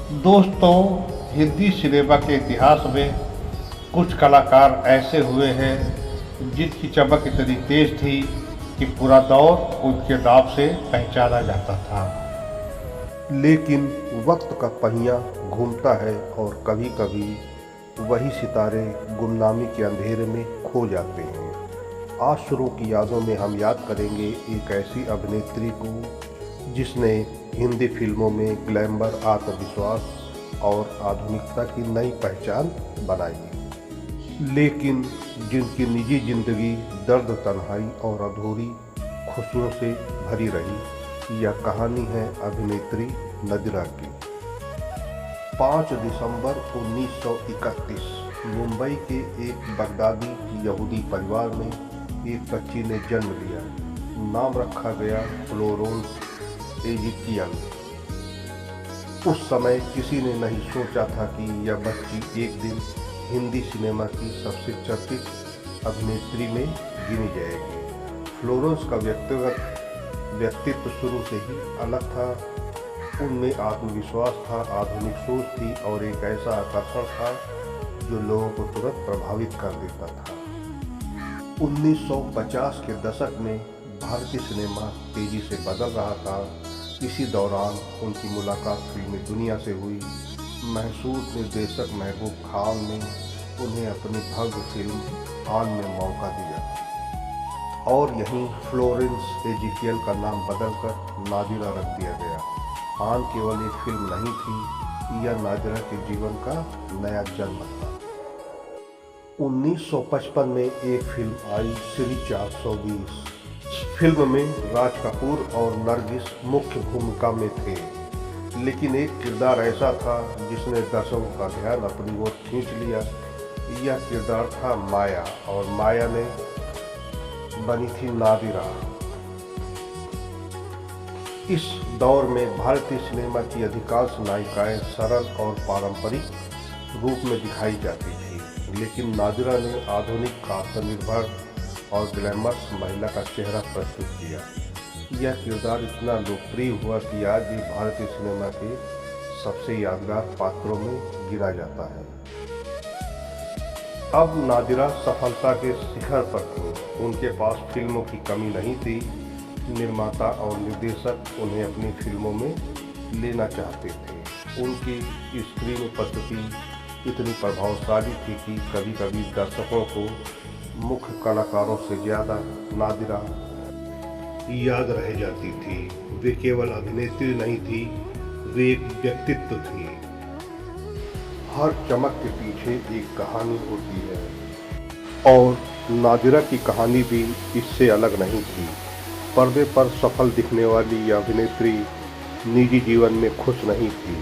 दोस्तों, हिंदी सिनेमा के इतिहास में कुछ कलाकार ऐसे हुए हैं जिनकी चमक इतनी तेज थी कि पूरा दौर उनके नाम से पहचाना जाता था। लेकिन वक्त का पहिया घूमता है और कभी कभी वही सितारे गुमनामी के अंधेरे में खो जाते हैं। आशरों की यादों में हम याद करेंगे एक ऐसी अभिनेत्री को जिसने हिंदी फिल्मों में ग्लैमर, आत्मविश्वास और आधुनिकता की नई पहचान बनाई, लेकिन जिनकी निजी जिंदगी दर्द, तन्हाई और अधूरी खुशियों से भरी रही। यह कहानी है अभिनेत्री नादिरा की। 5 दिसंबर 1931 मुंबई के एक बगदादी यहूदी परिवार में एक बच्ची ने जन्म लिया। नाम रखा गया फ्लोरेंस एजिकियल। उस समय किसी ने नहीं सोचा था कि यह बच्ची एक दिन हिंदी सिनेमा की सबसे चर्चित अभिनेत्री में गिनी जाएगी। फ्लोरेंस का व्यक्तित्व शुरू से ही अलग था। उनमें आत्मविश्वास था, आधुनिक सोच थी और एक ऐसा आकर्षण था जो लोगों को तुरंत प्रभावित कर देता था। 1950 के दशक में भारतीय सिनेमा तेजी से बदल रहा था। इसी दौरान उनकी मुलाकात फिल्मी दुनिया से हुई। मशहूर निर्देशक महबूब खान ने उन्हें अपनी भव्य फिल्म आन में मौका दिया और यहीं फ्लोरेंस एजिकियल का नाम बदलकर नादिरा रख दिया गया। आन केवल एक फिल्म नहीं थी, यह नादिरा के जीवन का नया जन्म था। 1955 में एक फिल्म आई, श्री 420। फिल्म में राज कपूर और नरगिस मुख्य भूमिका में थे, लेकिन एक किरदार ऐसा था जिसने दर्शकों का ध्यान अपनी ओर खींच लिया। यह किरदार था माया, और माया ने बनी थी नादिरा। इस दौर में भारतीय सिनेमा की अधिकांश नायिकाएं सरल और पारंपरिक रूप में दिखाई जाती थी, लेकिन नादिरा ने आधुनिक, आत्मनिर्भर और ग्लैमरस महिला का चेहरा प्रस्तुत किया। यह किरदार इतना लोकप्रिय हुआ कि आज भी भारतीय सिनेमा के सबसे यादगार पात्रों में गिना जाता है। अब नादिरा सफलता के शिखर पर थी। उनके पास फिल्मों की कमी नहीं थी। निर्माता और निर्देशक उन्हें अपनी फिल्मों में लेना चाहते थे। उनकी स्क्रीन उपस्थिति इतनी प्रभावशाली थी कि कभी कभी दर्शकों को मुख्य कलाकारों से ज़्यादा नादिरा याद रह जाती थी। वे केवल अभिनेत्री नहीं थी, वे एक व्यक्तित्व थी। हर चमक के पीछे एक कहानी होती है और नादिरा की कहानी भी इससे अलग नहीं थी। पर्दे पर सफल दिखने वाली यह अभिनेत्री निजी जीवन में खुश नहीं थी।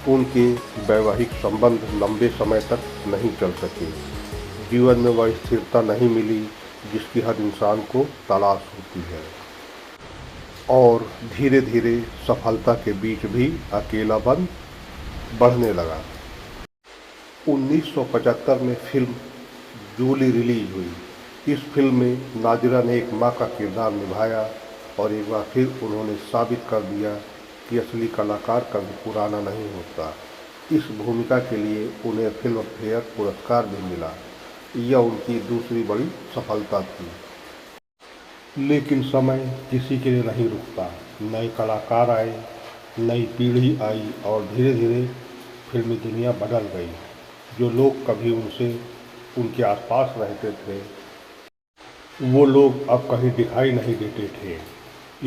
उनके वैवाहिक संबंध लंबे समय तक नहीं चल सके। जीवन में वह स्थिरता नहीं मिली जिसकी हर इंसान को तलाश होती है, और धीरे धीरे सफलता के बीच भी अकेलापन बढ़ने लगा। 1975 में फिल्म जूली रिलीज हुई। इस फिल्म में नादिरा ने एक मां का किरदार निभाया और एक बार फिर उन्होंने साबित कर दिया कि असली कलाकार कभी पुराना नहीं होता। इस भूमिका के लिए उन्हें फिल्म फेयर पुरस्कार भी मिला। यह उनकी दूसरी बड़ी सफलता थी। लेकिन समय किसी के लिए नहीं रुकता। नए कलाकार आए, नई पीढ़ी आई और धीरे धीरे फिल्मी दुनिया बदल गई। जो लोग कभी उनके आसपास रहते थे, वो लोग अब कहीं दिखाई नहीं देते थे।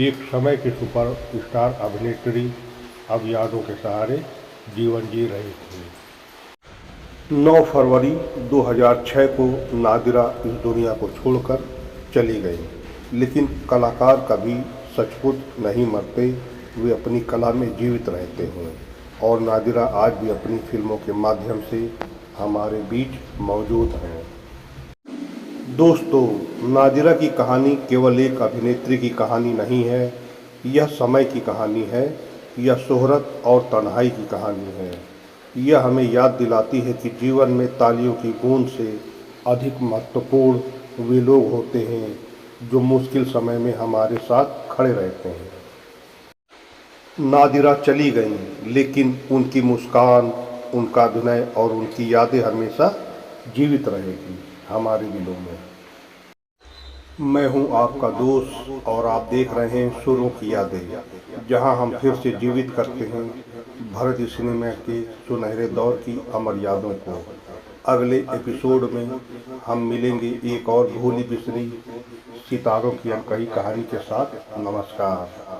एक समय की सुपर स्टार अभिनेत्री अब यादों के सहारे जीवन जी रही थी। 9 फरवरी 2006 को नादिरा इस दुनिया को छोड़कर चली गई, लेकिन कलाकार कभी सचमुच नहीं मरते, वे अपनी कला में जीवित रहते हैं और नादिरा आज भी अपनी फिल्मों के माध्यम से हमारे बीच मौजूद हैं। दोस्तों, नादिरा की कहानी केवल एक अभिनेत्री की कहानी नहीं है, यह समय की कहानी है, यह शोहरत और तन्हाई की कहानी है। यह हमें याद दिलाती है कि जीवन में तालियों की गूंज से अधिक महत्वपूर्ण वे लोग होते हैं जो मुश्किल समय में हमारे साथ खड़े रहते हैं। नादिरा चली गईं, लेकिन उनकी मुस्कान, उनका अभिनय और उनकी यादें हमेशा जीवित रहेगी हमारे दिलों में। मैं हूं आपका दोस्त और आप देख रहे हैं सुरों की यादें, जहां हम फिर से जीवित करते हैं भारतीय सिनेमा के सुनहरे दौर की अमर यादों को। अगले एपिसोड में हम मिलेंगे एक और भूली बिसरी सितारों की अनकही कहानी के साथ। नमस्कार।